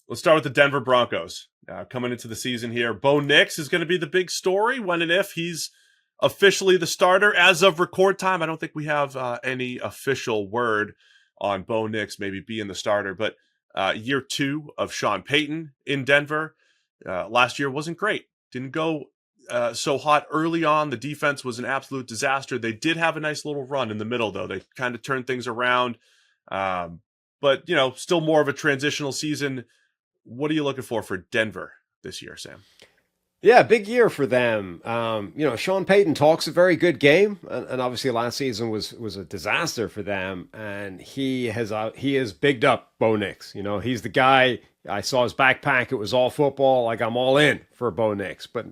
Let's start with the Denver Broncos. Coming into the season here, Bo Nix is going to be the big story when and if he's officially the starter. As of record time, I don't think we have any official word on Bo Nix maybe being the starter, but year two of Sean Payton in Denver. Last year wasn't great. Didn't go so hot early on. The defense was an absolute disaster. They did have a nice little run in the middle, though. They kind of turned things around. But, still more of a transitional season. What are you looking for Denver this year, Sam? Yeah, big year for them. Sean Payton talks a very good game, and obviously last season was a disaster for them. And he has bigged up Bo Nix. He's the guy. I saw his backpack; it was all football. Like I'm all in for Bo Nix, but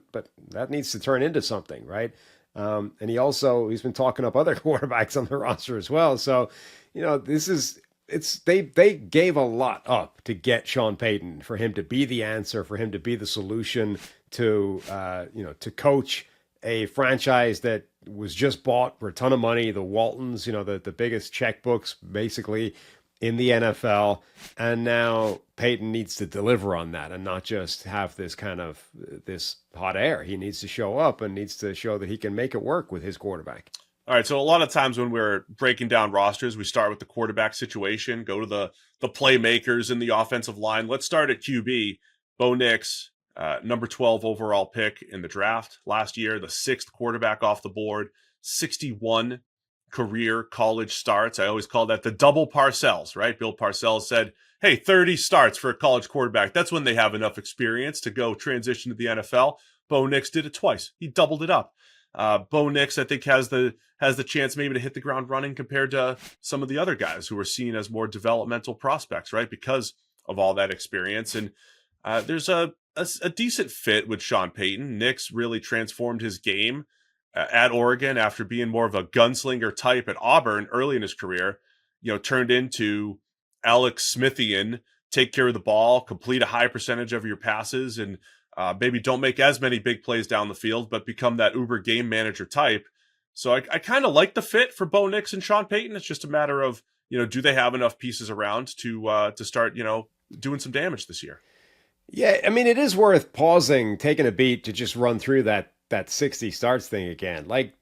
that needs to turn into something, right? And he's been talking up other quarterbacks on the roster as well. So, this is they gave a lot up to get Sean Payton, for him to be the answer, for him to be the solution to coach a franchise that was just bought for a ton of money. The Waltons, the biggest checkbooks basically in the NFL, and now Payton needs to deliver on that and not just have this hot air. He needs to show up and needs to show that he can make it work with his quarterback. All right, so a lot of times when we're breaking down rosters, we start with the quarterback situation, go to the playmakers in the offensive line. Let's start at QB. Bo Nix, number 12 overall pick in the draft last year, the sixth quarterback off the board, 61 career college starts. I always call that the double Parcells, right? Bill Parcells said, hey, 30 starts for a college quarterback. That's when they have enough experience to go transition to the NFL. Bo Nix did it twice. He doubled it up. Bo Nix, I think, has the chance maybe to hit the ground running compared to some of the other guys who are seen as more developmental prospects, right? Because of all that experience. And there's a decent fit with Sean Payton. Nix really transformed his game at Oregon after being more of a gunslinger type at Auburn early in his career. Turned into Alex Smithian, take care of the ball, complete a high percentage of your passes, and maybe don't make as many big plays down the field, but become that uber game manager type. So I kind of like the fit for Bo Nix and Sean Payton. It's just a matter of, do they have enough pieces around to start, doing some damage this year? Yeah, I mean, it is worth pausing, taking a beat to just run through that 60 starts thing again. Like,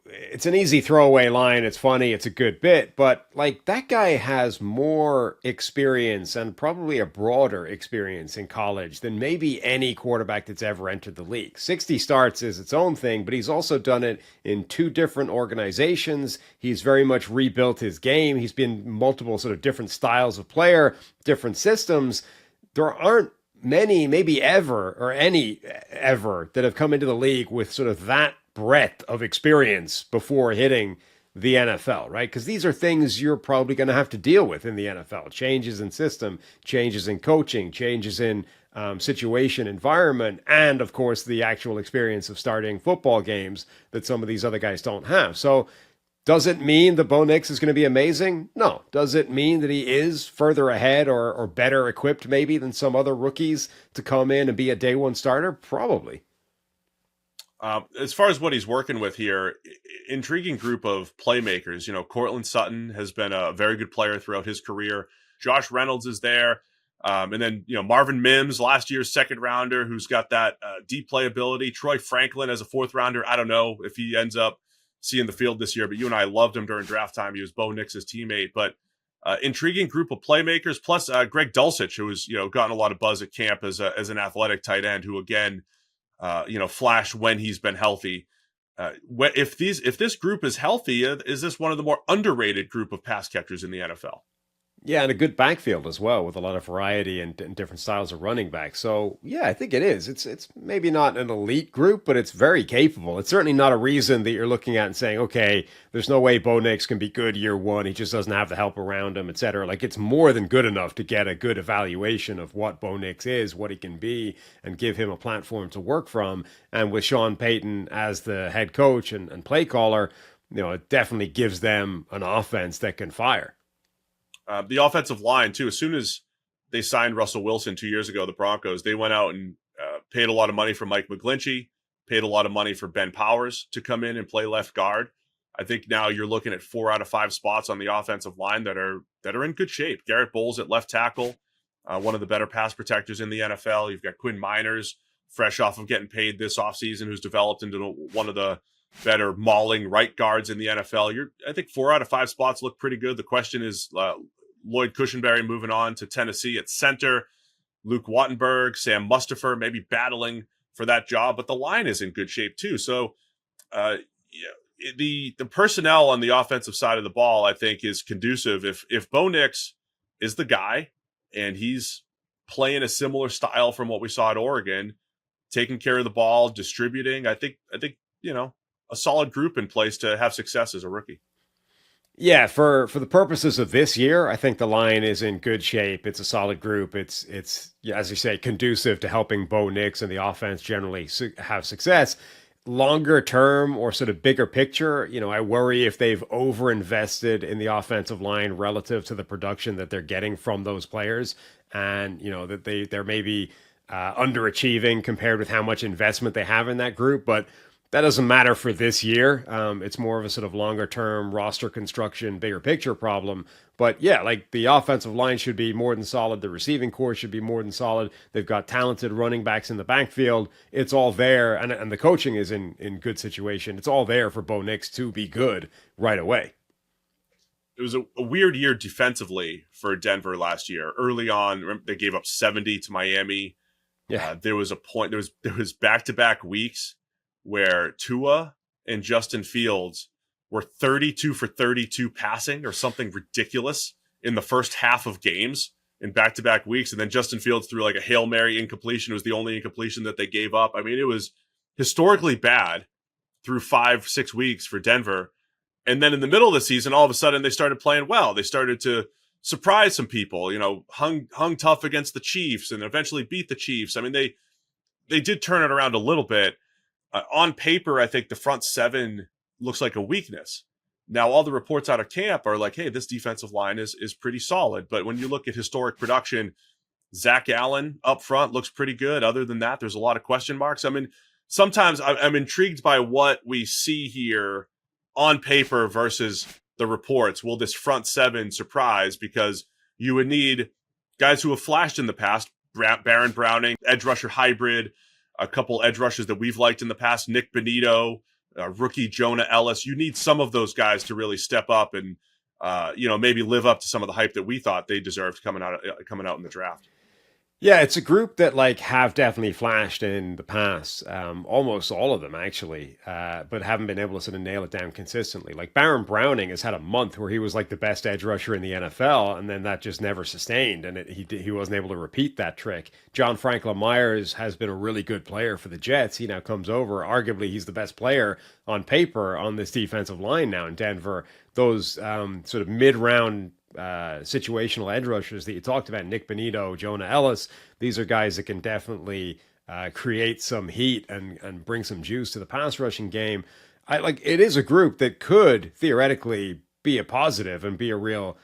it's an easy throwaway line. It's funny. It's a good bit. But, like, that guy has more experience and probably a broader experience in college than maybe any quarterback that's ever entered the league. 60 starts is its own thing, but he's also done it in two different organizations. He's very much rebuilt his game. He's been multiple sort of different styles of player, different systems. There aren't many, maybe ever, or any ever, that have come into the league with sort of that breadth of experience before hitting the NFL, right? Because these are things you're probably going to have to deal with in the NFL. Changes in system, changes in coaching, changes in situation, environment, and of course the actual experience of starting football games that some of these other guys don't have. So does it mean that Bo Nix is going to be amazing? No. Does it mean that he is further ahead or better equipped maybe than some other rookies to come in and be a day one starter? Probably. As far as what he's working with here, intriguing group of playmakers. Cortland Sutton has been a very good player throughout his career. Josh Reynolds is there. And then, Marvin Mims, last year's second rounder, who's got that deep playability. Troy Franklin as a fourth rounder. I don't know if he ends up seeing the field this year, but you and I loved him during draft time. He was Bo Nix's teammate, but intriguing group of playmakers. Plus Greg Dulcich, who has gotten a lot of buzz at camp as an athletic tight end, who again, flashed when he's been healthy. If this group is healthy, is this one of the more underrated group of pass catchers in the NFL? Yeah, and a good backfield as well, with a lot of variety and different styles of running back. So yeah, I think it is. It's maybe not an elite group, but it's very capable. It's certainly not a reason that you're looking at and saying, okay, there's no way Bo Nix can be good year one. He just doesn't have the help around him, et cetera. Like, it's more than good enough to get a good evaluation of what Bo Nix is, what he can be, and give him a platform to work from. And with Sean Payton as the head coach and play caller, it definitely gives them an offense that can fire. The offensive line, too, as soon as they signed Russell Wilson 2 years ago, the Broncos, they went out and paid a lot of money for Mike McGlinchey, paid a lot of money for Ben Powers to come in and play left guard. I think now you're looking at 4 out of 5 spots on the offensive line that are in good shape. Garrett Bowles at left tackle, one of the better pass protectors in the NFL. You've got Quinn Miners, fresh off of getting paid this offseason, who's developed into one of the better mauling right guards in the NFL. I think 4 out of 5 spots look pretty good. The question is Lloyd Cushenberry moving on to Tennessee at center, Luke Wattenberg, Sam Mustipher maybe battling for that job, but the line is in good shape too. So the personnel on the offensive side of the ball, I think, is conducive. If Bo Nix is the guy and he's playing a similar style from what we saw at Oregon, taking care of the ball, distributing, I think a solid group in place to have success as a rookie. Yeah, for the purposes of this year, I think the line is in good shape. It's a solid group. It's yeah, as you say, conducive to helping Bo Nix and the offense generally have success. Longer term or sort of bigger picture, I worry if they've overinvested in the offensive line relative to the production that they're getting from those players, and that they're maybe underachieving compared with how much investment they have in that group, but that doesn't matter for this year. It's more of a sort of longer term roster construction, bigger picture problem. But yeah, like the offensive line should be more than solid. The receiving core should be more than solid. They've got talented running backs in the backfield. It's all there. And the coaching is in good situation. It's all there for Bo Nix to be good right away. It was a weird year defensively for Denver last year. Early on, they gave up 70 to Miami. Yeah. There was a point, there was back-to-back weeks where Tua and Justin Fields were 32 for 32 passing or something ridiculous in the first half of games in back-to-back weeks. And then Justin Fields threw like a Hail Mary incompletion. It was the only incompletion that they gave up. I mean, it was historically bad through 5-6 weeks for Denver. And then in the middle of the season, all of a sudden they started playing well. They started to surprise some people, hung tough against the Chiefs and eventually beat the Chiefs. I mean, they did turn it around a little bit. On paper, I think the front seven looks like a weakness. Now, all the reports out of camp are like, hey, this defensive line is pretty solid. But when you look at historic production, Zach Allen up front looks pretty good. Other than that, there's a lot of question marks. I mean, sometimes I'm intrigued by what we see here on paper versus the reports. Will this front seven surprise? Because you would need guys who have flashed in the past, Baron Browning, edge rusher hybrid, a couple edge rushers that we've liked in the past, Nick Benito, rookie Jonah Ellis. You need some of those guys to really step up and maybe live up to some of the hype that we thought they deserved coming out in the draft. Yeah, it's a group that have definitely flashed in the past, almost all of them actually, but haven't been able to sort of nail it down consistently. Like Baron Browning has had a month where he was like the best edge rusher in the NFL, and then that just never sustained, and he wasn't able to repeat that trick. John Franklin Myers has been a really good player for the Jets. He now comes over. Arguably, he's the best player on paper on this defensive line now in Denver. Those sort of mid-round situational edge rushers that you talked about, Nick Benito, Jonah Ellis, these are guys that can definitely create some heat and bring some juice to the pass rushing game. It is a group that could theoretically be a positive and be a real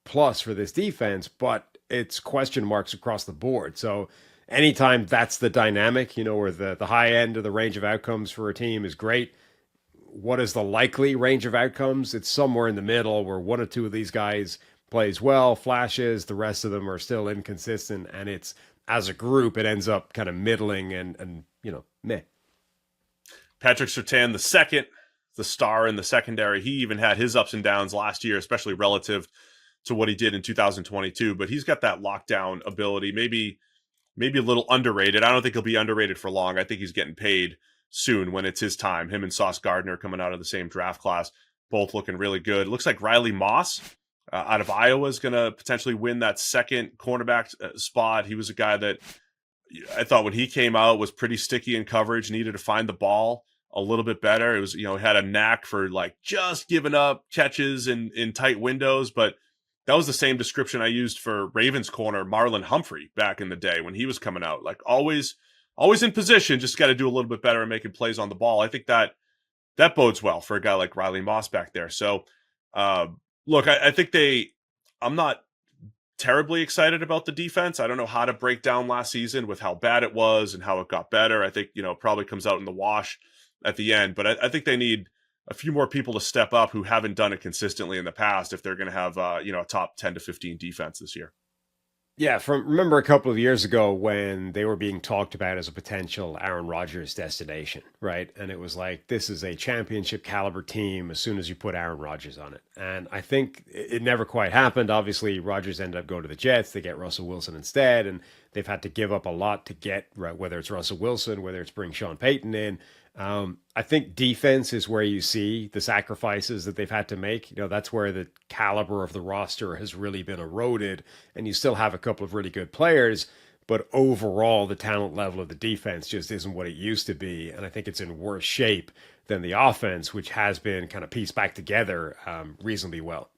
plus for this defense, but it's question marks across the board. So anytime that's the dynamic, where the high end of the range of outcomes for a team is great, what is the likely range of outcomes? It's somewhere in the middle where one or two of these guys plays well, flashes, the rest of them are still inconsistent, and it's, as a group, it ends up kind of middling and meh. Patrick Surtain, the second, the star in the secondary, he even had his ups and downs last year, especially relative to what he did in 2022, but he's got that lockdown ability, maybe a little underrated. I don't think he'll be underrated for long. I think he's getting paid soon when it's his time. Him and Sauce Gardner coming out of the same draft class, both looking really good. It looks like Riley Moss out of Iowa is going to potentially win that second cornerback spot. He was a guy that I thought when he came out was pretty sticky in coverage, needed to find the ball a little bit better. It was, had a knack for just giving up catches in tight windows, but that was the same description I used for Ravens corner Marlon Humphrey back in the day when he was coming out. Always in position, just got to do a little bit better at making plays on the ball. I think that bodes well for a guy like Riley Moss back there. So, look, I think I'm not terribly excited about the defense. I don't know how to break down last season with how bad it was and how it got better. I think, it probably comes out in the wash at the end, but I think they need a few more people to step up who haven't done it consistently in the past if they're going to have, a top 10 to 15 defense this year. Yeah, from remember a couple of years ago when they were being talked about as a potential Aaron Rodgers destination, right? And it was like, this is a championship caliber team as soon as you put Aaron Rodgers on it. And I think it never quite happened. Obviously, Rodgers ended up going to the Jets. They get Russell Wilson instead, and they've had to give up a lot to get, right, whether it's Russell Wilson, whether it's bring Sean Payton in. I think defense is where you see the sacrifices that they've had to make. You know, that's where the caliber of the roster has really been eroded, and you still have a couple of really good players, but overall, the talent level of the defense just isn't what it used to be, and I think it's in worse shape than the offense, which has been kind of pieced back together reasonably well.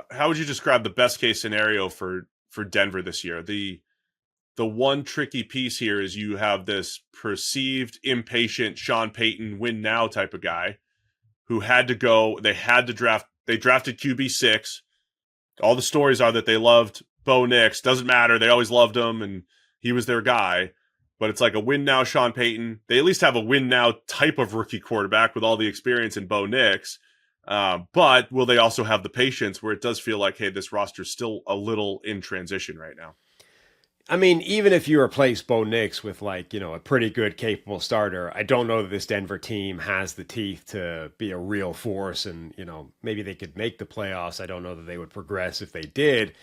How would you describe the best case scenario for Denver this year? The one tricky piece here is you have this perceived impatient Sean Payton win now type of guy who had to go. They drafted QB6. All the stories are that they loved Bo Nix. Doesn't matter. They always loved him and he was their guy. But it's like a win now Sean Payton. They at least have a win now type of rookie quarterback with all the experience in Bo Nix. But will they also have the patience where it does feel like, hey, this roster is still a little in transition right now? I mean, even if you replace Bo Nix with like, you know, a pretty good, capable starter, I don't know that this Denver team has the teeth to be a real force. And, you know, maybe they could make the playoffs. I don't know that they would progress if they did.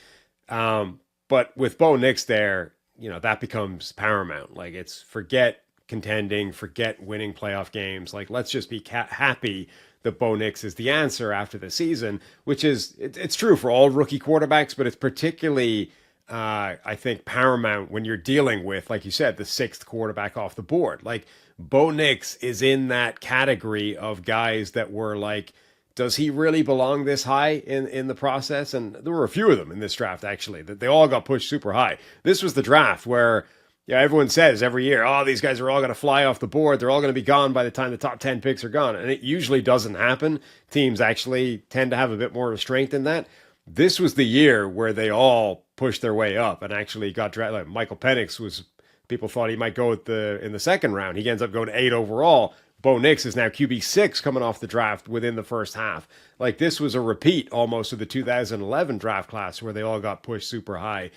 But with Bo Nix there, you know, that becomes paramount. Like, it's forget contending, forget winning playoff games. Like, let's just be happy that Bo Nix is the answer after the season, which is, it's true for all rookie quarterbacks, but it's particularly I think paramount when you're dealing with, like you said, the sixth quarterback off the board. Like, Bo Nix is in that category of guys that were like, does he really belong this high in the process? And there were a few of them in this draft, actually, that they all got pushed super high. This was the draft where, yeah, everyone says every year, oh, these guys are all going to fly off the board. They're all going to be gone by the time the top 10 picks are gone. And it usually doesn't happen. Teams actually tend to have a bit more restraint in that. This was the year where they all pushed their way up and actually got drafted. Like Michael Penix was, people thought he might go in the second round. He ends up going 8 overall. Bo Nix is now QB6 coming off the draft within the first half. Like, this was a repeat almost of the 2011 draft class where they all got pushed super high.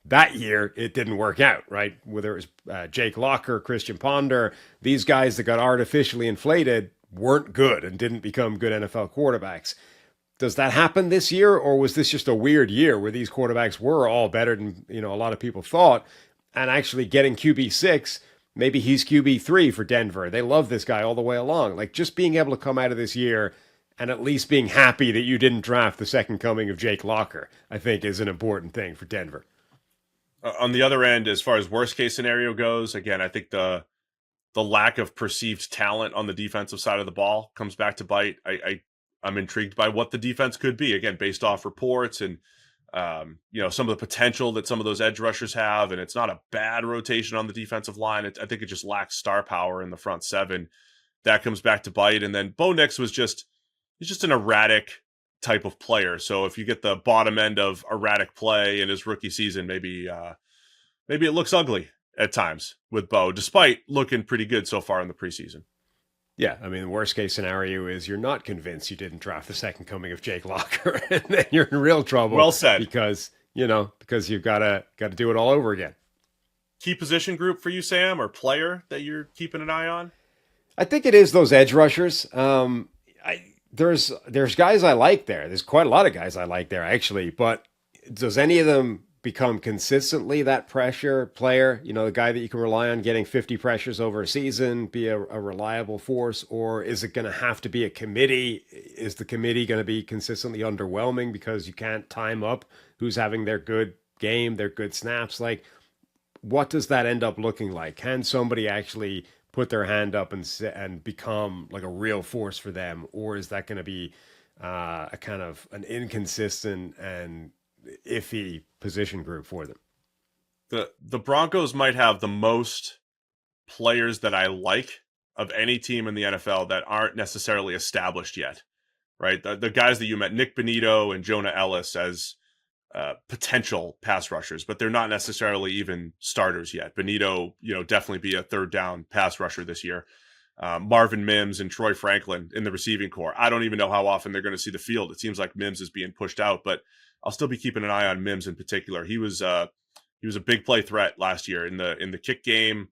That year, it didn't work out, right? Whether it was Jake Locker, Christian Ponder, these guys that got artificially inflated weren't good and didn't become good NFL quarterbacks. Does that happen this year, or was this just a weird year where these quarterbacks were all better than, you know, a lot of people thought, and actually getting QB6, maybe he's QB3 for Denver. They love this guy all the way along. Like, just being able to come out of this year and at least being happy that you didn't draft the second coming of Jake Locker, I think is an important thing for Denver. On the other end, as far as worst case scenario goes, again, I think the lack of perceived talent on the defensive side of the ball comes back to bite. I'm intrigued by what the defense could be, again, based off reports and, you know, some of the potential that some of those edge rushers have. And it's not a bad rotation on the defensive line. I think it just lacks star power in the front seven. That comes back to bite. And then Bo Nix he's just an erratic type of player. So if you get the bottom end of erratic play in his rookie season, maybe it looks ugly at times with Bo, despite looking pretty good so far in the preseason. Yeah, I mean, the worst case scenario is you're not convinced you didn't draft the second coming of Jake Locker, and then you're in real trouble. Well said. Because you've got to do it all over again. Key position group for you, Sam, or player that you're keeping an eye on? I think it is those edge rushers. There's guys I like there. There's quite a lot of guys I like there, actually. But does any of them become consistently that pressure player, you know, the guy that you can rely on getting 50 pressures over a season, be a reliable force, or is it going to have to be a committee? Is the committee going to be consistently underwhelming because you can't time up who's having their good game, their good snaps? Like, what does that end up looking like? Can somebody actually put their hand up and become like a real force for them, or is that going to be a kind of an inconsistent and iffy position group for them? The Broncos might have the most players that I like of any team in the NFL that aren't necessarily established yet, right? The guys that you met, Nick Bonito and Jonah Ellis, as potential pass rushers, but they're not necessarily even starters yet. Bonito, you know, definitely be a third down pass rusher this year. Marvin Mims and Troy Franklin in the receiving core. I don't even know how often they're going to see the field. It seems like Mims is being pushed out, but I'll still be keeping an eye on Mims in particular. He was He was a big play threat last year in the kick game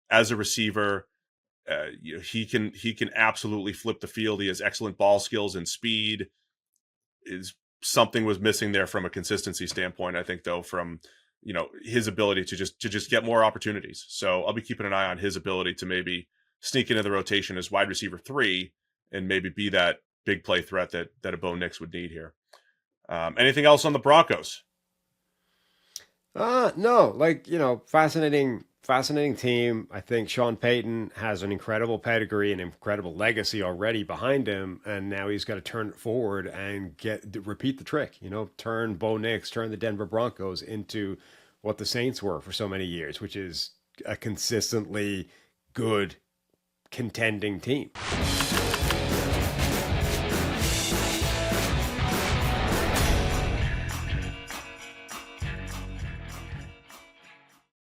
as a receiver. He can absolutely flip the field. He has excellent ball skills and speed. Is something was missing there from a consistency standpoint, I think, though, from his ability to just get more opportunities. So I'll be keeping an eye on his ability to maybe sneak into the rotation as wide receiver 3 and maybe be that big play threat that a Bo Nix would need here. Anything else on the Broncos? No, fascinating team. I think Sean Payton has an incredible pedigree and incredible legacy already behind him, and now he's got to turn it forward and repeat the trick. Turn Bo Nix, turn the Denver Broncos into what the Saints were for so many years, which is a consistently good contending team.